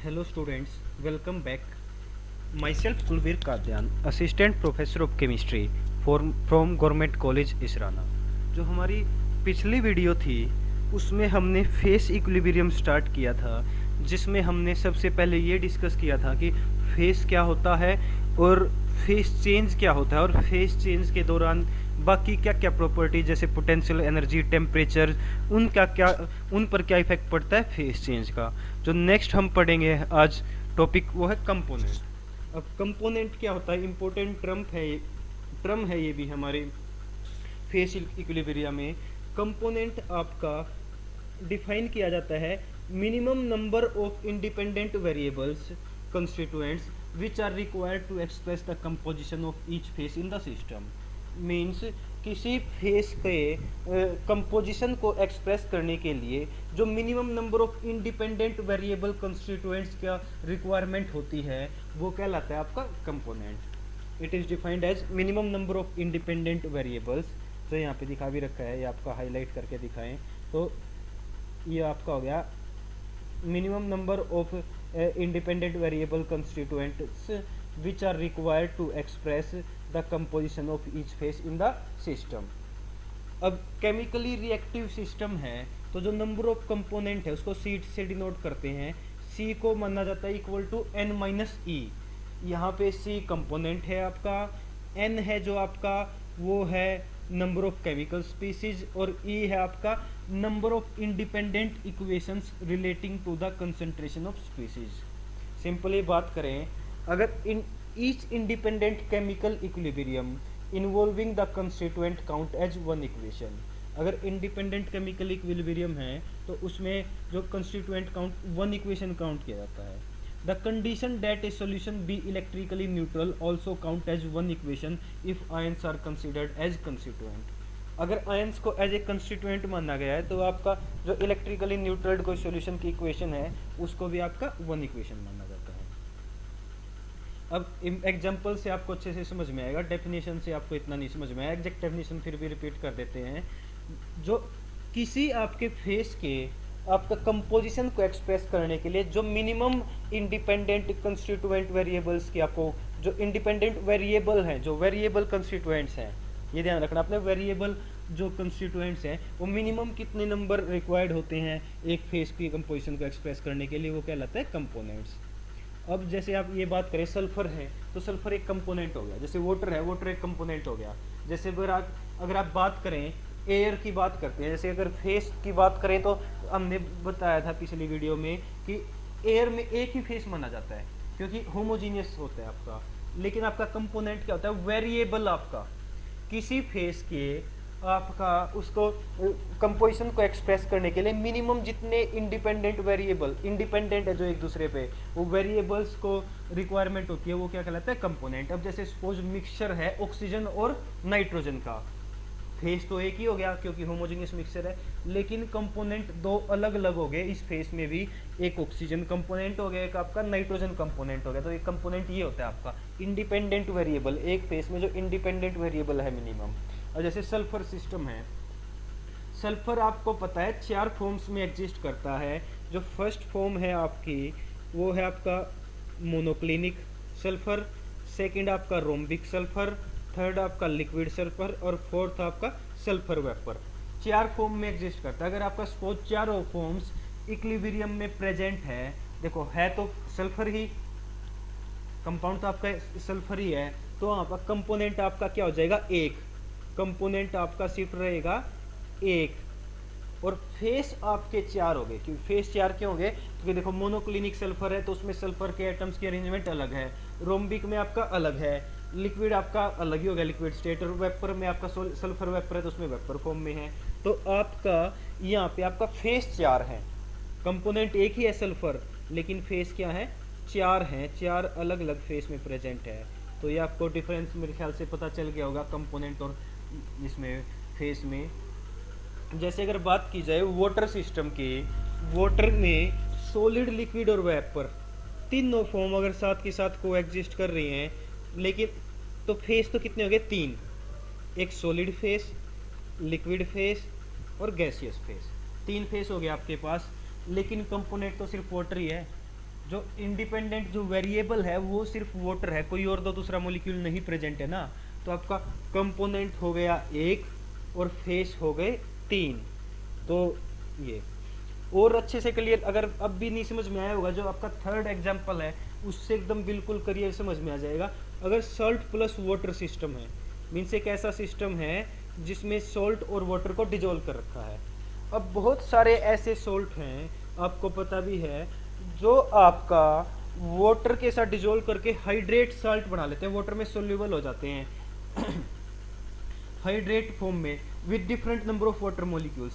Hello students, welcome back. Myself Kulveer Kadyan, Assistant Professor of Chemistry from Government College Israna. जो हमारी पिछली video थी उसमें हमने फेस इक्विलिब्रियम स्टार्ट किया था, जिसमें हमने सबसे पहले ये डिस्कस किया था कि फेस क्या होता है और फेस चेंज क्या होता है, और फेस चेंज के दौरान बाकी क्या क्या प्रॉपर्टी जैसे पोटेंशियल एनर्जी, टेम्परेचर, उन पर क्या इफेक्ट पड़ता है फेस चेंज का। जो नेक्स्ट हम पढ़ेंगे आज टॉपिक वो है कंपोनेंट। अब कंपोनेंट क्या होता है, इम्पोर्टेंट टर्म है ये भी हमारे फेस इक्विलिब्रियम में। कंपोनेंट आपका डिफाइन किया जाता है minimum number of independent variables constituents which are required to express the composition of each phase in the system. Means किसी फेस के कंपोजिशन को एक्सप्रेस करने के लिए जो minimum number of independent variable constituents का रिक्वायरमेंट होती है वो कहलाता है आपका component. It is defined as minimum number of independent variables. जो यहाँ पे दिखा भी रखा है, ये आपका हाईलाइट करके दिखाएं तो ये आपका हो गया minimum number of independent variable constituents which are required to express the composition of each phase in the system। अब केमिकली रिएक्टिव सिस्टम है तो जो नंबर ऑफ कंपोनेंट है उसको सी से डिनोट करते हैं। सी को माना जाता है इक्वल टू एन माइनस ई। यहाँ पे सी कंपोनेंट है आपका, एन है जो आपका वो है नंबर ऑफ केमिकल स्पीसीज, और ई है आपका number of independent equations relating to the concentration of species. Simply बात करें, अगर in each independent chemical equilibrium involving the constituent count as one equation. अगर इंडिपेंडेंट केमिकल इक्विलिब्रियम है तो उसमें जो constituent count one equation count किया जाता है। The condition that a solution be electrically neutral also count as one equation if ions are considered as constituent। अगर ions को एज ए कंस्टिट्यूएंट माना गया है तो आपका जो इलेक्ट्रिकली न्यूट्रल कोई सॉल्यूशन की इक्वेशन है उसको भी आपका वन इक्वेशन माना जाता है। अब एग्जांपल से आपको अच्छे से समझ में आएगा, डेफिनेशन से आपको इतना नहीं समझ में आएगा, एग्जैक्ट डेफिनेशन फिर भी रिपीट कर देते हैं। जो किसी आपके फेस के आपका कंपोजिशन को एक्सप्रेस करने के लिए जो मिनिमम इंडिपेंडेंट कंस्टिट्यूएंट वेरिएबल्स की आपको जो इंडिपेंडेंट वेरिएबल हैं, जो वेरिएबल कंस्टिट्यूएंट्स हैं, ये ध्यान रखना आपने, वेरिएबल जो कंस्टिट्यूएंट्स हैं वो मिनिमम कितने नंबर रिक्वायर्ड होते हैं एक फेस की कंपोजिशन को एक्सप्रेस करने के लिए, वो कहलाता है कंपोनेंट्स। अब जैसे आप ये बात करें, सल्फर है तो सल्फर एक कंपोनेंट हो गया, जैसे वाटर है, वाटर एक कंपोनेंट हो गया। जैसे अगर आप बात करें एयर की बात करते हैं, जैसे अगर फेस की बात करें तो हमने बताया था पिछली वीडियो में कि एयर में एक ही फेस माना जाता है क्योंकि होमोजीनियस होता है आपका, लेकिन आपका कंपोनेंट क्या होता है, वेरिएबल। आपका किसी फेस के आपका उसको कंपोजिशन को एक्सप्रेस करने के लिए मिनिमम जितने इंडिपेंडेंट वेरिएबल इंडिपेंडेंट है जो एक दूसरे पे वो वेरिएबल्स को रिक्वायरमेंट होती है, वो क्या कहलाता है कंपोनेंट। अब जैसे सपोज मिक्सचर है ऑक्सीजन और नाइट्रोजन का, फेस तो एक ही हो गया क्योंकि होमोजेनियस मिक्सचर है, लेकिन कंपोनेंट दो अलग अलग हो गए। इस फेस में भी एक ऑक्सीजन कंपोनेंट हो गया, एक आपका नाइट्रोजन कंपोनेंट हो गया। तो एक कंपोनेंट ये होता है आपका इंडिपेंडेंट वेरिएबल, एक फेस में जो इंडिपेंडेंट वेरिएबल है मिनिमम। और जैसे सल्फर सिस्टम है, सल्फर आपको पता है 4 फॉर्म्स में एग्जिस्ट करता है। जो फर्स्ट फॉर्म है आपकी वो है आपका मोनोक्लिनिक सल्फर, सेकेंड आपका रोम्बिक सल्फर, थर्ड आपका लिक्विड सल्फर, और फोर्थ आपका सल्फर वेपर। 4 फॉर्म में एग्जिस्ट करता है। अगर आपका सपोज चारों फॉर्म्स इक्विलिब्रियम में प्रेजेंट है, देखो है तो सल्फर ही, कंपाउंड तो आपका सल्फर ही है, तो आपका कंपोनेंट आपका क्या हो जाएगा, एक कंपोनेंट आपका सिर्फ रहेगा एक, और फेस आपके 4 हो गए। क्योंकि फेस 4 क्यों हो गए, क्योंकि देखो मोनोक्लिनिक सल्फर है तो उसमें सल्फर के एटम्स की अरेंजमेंट अलग है, रोम्बिक में आपका अलग है, लिक्विड आपका अलग ही हो गया लिक्विड स्टेट, और वेपर में आपका सल्फर वेपर है तो उसमें वेपर फॉर्म में है। तो आपका यहाँ पे आपका फेस 4 है, कंपोनेंट एक ही है सल्फर, लेकिन फेस क्या है, 4 हैं, 4 अलग अलग फेस में प्रेजेंट है। तो ये आपको डिफरेंस मेरे ख्याल से पता चल गया होगा कंपोनेंट और इसमें फेस में। जैसे अगर बात की जाए वाटर सिस्टम की, वाटर में सॉलिड, लिक्विड और वेपर तीनों फॉर्म अगर साथ के साथ को एग्जिस्ट कर रही हैं, लेकिन तो फेस तो कितने हो गए, 3, एक सॉलिड फेस, लिक्विड फेस और गैसियस फेस। 3 फेस हो गए आपके पास, लेकिन कंपोनेंट तो सिर्फ वाटर ही है। जो इंडिपेंडेंट जो वेरिएबल है वो सिर्फ वाटर है, कोई और दूसरा मॉलिक्यूल नहीं प्रेजेंट है ना, तो आपका कंपोनेंट हो गया एक और फेस हो गए तीन। तो ये और अच्छे से क्लियर, अगर अब भी नहीं समझ में आया होगा, जो आपका थर्ड एग्जांपल है उससे एकदम बिल्कुल क्लियर समझ में आ जाएगा। अगर सॉल्ट प्लस वाटर सिस्टम है, मीन्स एक ऐसा सिस्टम है जिसमें सॉल्ट और वाटर को डिजोल्व कर रखा है। अब बहुत सारे ऐसे सॉल्ट हैं, आपको पता भी है, जो आपका वाटर के साथ डिजोल्व करके हाइड्रेट सॉल्ट बना लेते हैं, वाटर में सोल्यूबल हो जाते हैं हाइड्रेट फॉर्म में with different number of water molecules.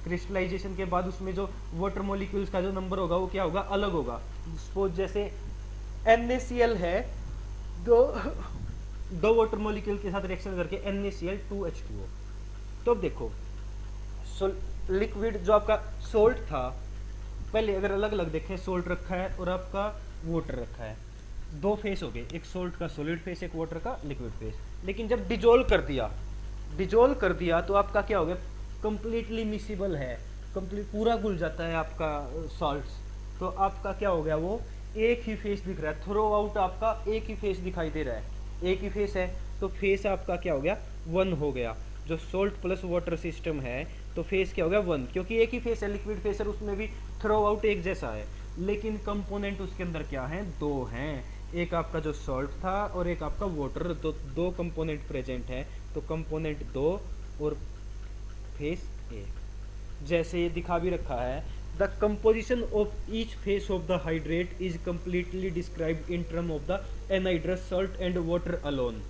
Crystallisation के बाद उसमें जो वाटर मॉलिक्यूल्स का जो नंबर होगा वो क्या होगा, अलग होगा। सपोज जैसे NaCl है, दो वाटर मॉलिक्यूल के साथ रिएक्शन करके NaCl2H2O। तो अब देखो लिक्विड जो आपका सोल्ट था, पहले अगर अलग अलग देखें, सोल्ट रखा है और आपका वाटर रखा है, दो फेस हो गए, एक सोल्ट का सॉलिड फेस, एक वाटर का लिक्विड फेस। लेकिन जब डिजोल्व कर दिया तो आपका क्या हो गया, कंप्लीटली मिसिबल है, कंप्लीट पूरा घुल जाता है आपका सॉल्ट्स। तो आपका क्या हो गया, वो एक ही फेस दिख रहा है, थ्रो आउट आपका एक ही फेस दिखाई दे रहा है, एक ही फेस है। तो फेस आपका क्या हो गया, 1 हो गया। जो सोल्ट प्लस वाटर सिस्टम है तो फेस क्या हो गया, 1, क्योंकि एक ही फेस है, लिक्विड फेस है, उसमें भी थ्रो आउट एक जैसा है। लेकिन कंपोनेंट उसके अंदर क्या है, 2 हैं, एक आपका जो सॉल्ट था और एक आपका वाटर, तो दो कंपोनेंट प्रेजेंट है। तो कंपोनेंट 2 और फेस 1। जैसे ये दिखा भी रखा है, the composition of each face of the hydrate is completely described in term of the anhydrous salt and water alone.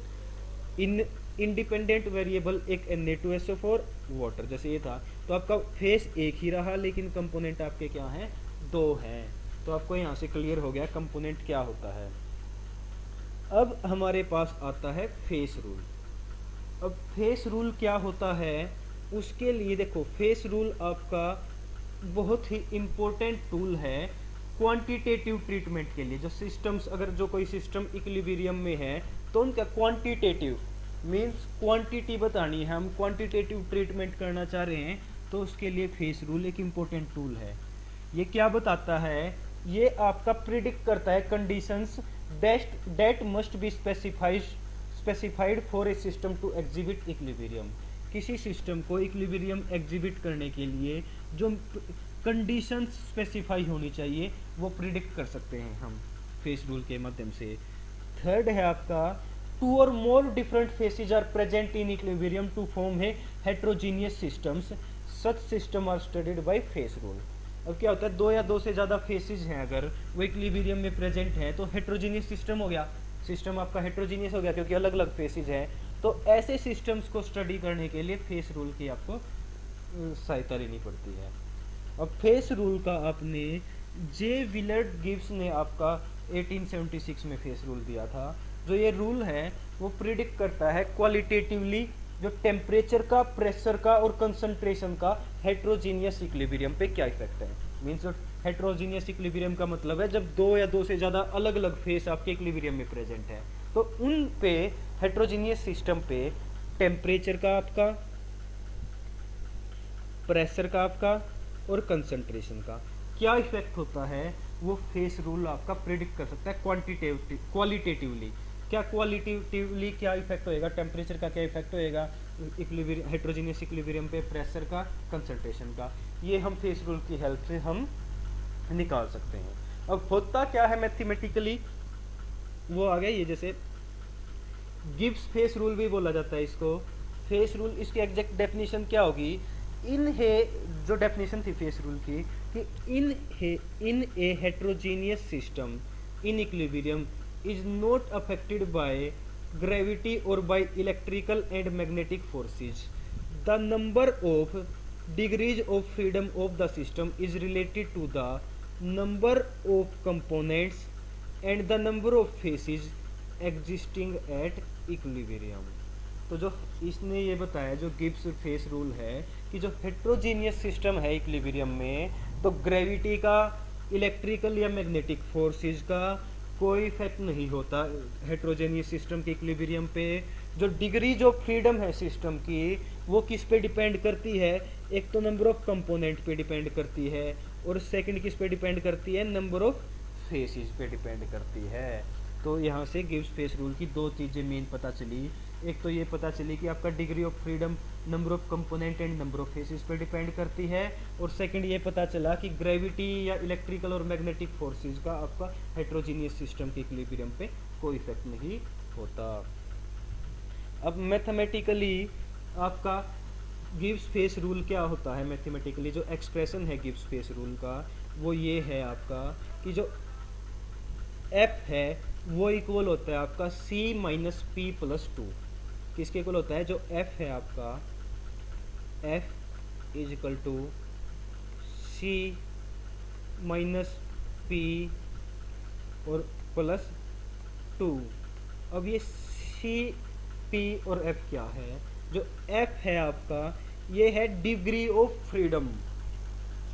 In independent variable एक Na2SO4 वाटर, जैसे ये था, तो आपका फेस एक ही रहा लेकिन कंपोनेंट आपके क्या हैं, 2 हैं। तो आपको यहाँ से क्लियर हो गया कंपोनेंट क्या होता है। अब हमारे पास आता है फेस रूल। अब फेस रूल क्या होता है, उसके लिए देखो, फेस रूल आपका बहुत ही इम्पोर्टेंट टूल है क्वांटिटेटिव ट्रीटमेंट के लिए। जो सिस्टम्स, अगर जो कोई सिस्टम इक्विलिब्रियम में है तो उनका क्वांटिटेटिव मीन्स क्वांटिटी बतानी है, हम क्वांटिटेटिव ट्रीटमेंट करना चाह रहे हैं, तो उसके लिए फेस रूल एक इम्पोर्टेंट टूल है। ये क्या बताता है, ये आपका प्रिडिक्ट करता है conditions that must be specified for a system to exhibit equilibrium. किसी सिस्टम को इक्विलिब्रियम एग्जिबिट करने के लिए जो कंडीशंस स्पेसिफाई होनी चाहिए वो प्रिडिक्ट कर सकते हैं हम फेस रूल के माध्यम से। थर्ड है आपका, 2 or more different phases are present in equilibrium to form a heterogeneous systems. Such system are studied by phase rule. अब क्या होता है, 2 या 2 से ज़्यादा फेसेज हैं, अगर वो इक्विलिब्रियम में प्रेजेंट हैं तो हेट्रोजीनियस सिस्टम हो गया। सिस्टम आपका हेट्रोजीनियस हो गया क्योंकि अलग अलग फेसेज हैं। तो ऐसे सिस्टम्स को स्टडी करने के लिए फेस रूल की आपको सहायता लेनी पड़ती है। अब फेस रूल का आपने जे विलर्ड गिब्स ने आपका 1876 में फेस रूल दिया था। जो ये रूल है वो प्रिडिक्ट करता है क्वालिटेटिवली जो टेम्परेचर का, प्रेशर का और कंसंट्रेशन का हेट्रोजीनियस इक्विलिब्रियम पे क्या इफेक्ट है। मीन्स जो हेट्रोजीनियस इक्विलिब्रियम का मतलब है जब 2 या 2 से ज़्यादा अलग अलग फेस आपके इक्विलिब्रियम में प्रेजेंट है, तो उन पे हेट्रोजीनियस सिस्टम पे टेम्परेचर का आपका, प्रेशर का आपका और कंसंट्रेशन का क्या इफेक्ट होता है, वो फेस रूल आपका प्रिडिक्ट कर सकता है क्वालिटेटिवली। क्या क्वालिटेटिवली क्या इफेक्ट होएगा, टेम्परेचर का क्या इफेक्ट होएगा हेट्रोजीनियस इक्विलिब्रियम पे, प्रेशर का, कंसंट्रेशन का, ये हम फेस रूल की हेल्प से हम निकाल सकते हैं। अब होता क्या है मैथमेटिकली, वो आ गया ये, जैसे गिब्स फेस रूल भी बोला जाता है इसको। फेस रूल, इसकी एग्जैक्ट डेफिनेशन क्या होगी, इन है जो डेफिनेशन थी फेस रूल की कि in a heterogeneous system in equilibrium is not affected by gravity or by electrical and magnetic forces. The number of degrees of freedom of the system is related to the number of components and the number of phases existing at equilibrium. तो जो इसने ये बताया, जो Gibbs face rule है, कि जो heterogeneous system है इक्विलिब्रियम में, तो ग्रेविटी का, इलेक्ट्रिकल या मैग्नेटिक फोर्सेस का कोई इफेक्ट नहीं होता हेट्रोजेनियस सिस्टम के इक्विलिब्रियम पे। जो डिग्री जो फ्रीडम है सिस्टम की, वो किस पे डिपेंड करती है, एक तो नंबर ऑफ कंपोनेंट पे डिपेंड करती है और सेकंड किस पे डिपेंड करती है, नंबर ऑफ फेसिस पे डिपेंड करती है। तो यहाँ से गिब्स फेस रूल की दो चीज़ें मेन पता चली। एक तो ये पता चली कि आपका degree of freedom number of component and number of faces पे डिपेंड करती है, और सेकंड ये पता चला कि ग्रेविटी या इलेक्ट्रिकल और मैग्नेटिक फोर्सेस का आपका हेट्रोजीनियस सिस्टम के इक्विलिब्रियम पे कोई इफेक्ट नहीं होता। अब मैथमेटिकली आपका गिब्स फेस रूल क्या होता है? मैथमेटिकली जो एक्सप्रेशन है गिब्स फेस रूल का वो ये है आपका कि जो एफ है वो इक्वल होता है आपका C minus P plus two. किसके इक्वल होता है? जो एफ है आपका F is equal to C minus P और प्लस टू। अब ये सी पी और एफ क्या है? जो एफ है आपका ये है degree of freedom.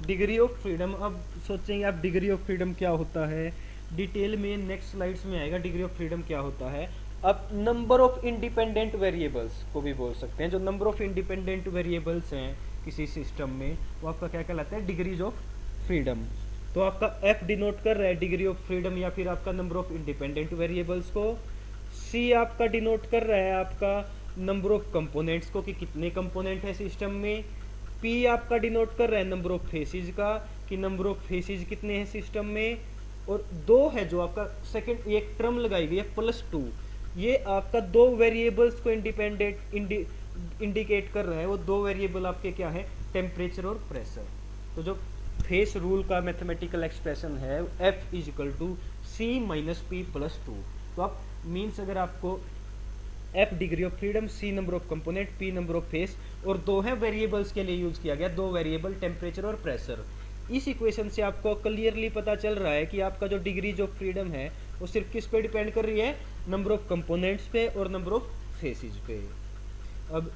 Degree of freedom, अब सोचेंगे आप डिग्री ऑफ फ्रीडम क्या होता है, डिटेल में नेक्स्ट स्लाइड्स में आएगा डिग्री ऑफ फ्रीडम क्या होता है। अब नंबर ऑफ इंडिपेंडेंट वेरिएबल्स को भी बोल सकते हैं। जो नंबर ऑफ इंडिपेंडेंट वेरिएबल्स हैं किसी सिस्टम में वो आपका क्या कहलाता है? Degrees of freedom. तो आपका एफ डिनोट कर रहा है डिग्री ऑफ फ्रीडम या फिर आपका नंबर ऑफ इंडिपेंडेंट वेरिएबल्स को। सी आपका डिनोट कर रहा है आपका नंबर ऑफ कंपोनेंट्स को कि कितने कंपोनेंट है सिस्टम में। पी आपका डिनोट कर रहा है नंबर ऑफ फेसिस का कि नंबर ऑफ फेसिस कितने हैं सिस्टम में। और दो है जो आपका सेकंड एक टर्म लगाई गई है प्लस टू, ये आपका दो वेरिएबल्स को इंडिकेट कर रहा है। वो दो वेरिएबल आपके क्या है? टेम्परेचर और प्रेशर। तो जो फेस रूल का मैथमेटिकल एक्सप्रेशन है F is equal to C minus P plus two. तो आप मीन्स अगर आपको F degree of freedom, C number of component, P number of phase, और दो है वेरिएबल्स के लिए यूज किया गया, दो वेरिएबल टेम्परेचर और प्रेशर। इस इक्वेशन से आपको क्लियरली पता चल रहा है कि आपका जो डिग्रीज ऑफ फ्रीडम है वो सिर्फ किस पे डिपेंड कर रही है? नंबर ऑफ कंपोनेंट्स पे और नंबर ऑफ फेसिस पे। अब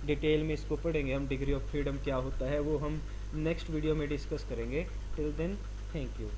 डिटेल में इसको पढ़ेंगे हम, डिग्री ऑफ फ्रीडम क्या होता है वो हम नेक्स्ट वीडियो में डिस्कस करेंगे। Till then thank you.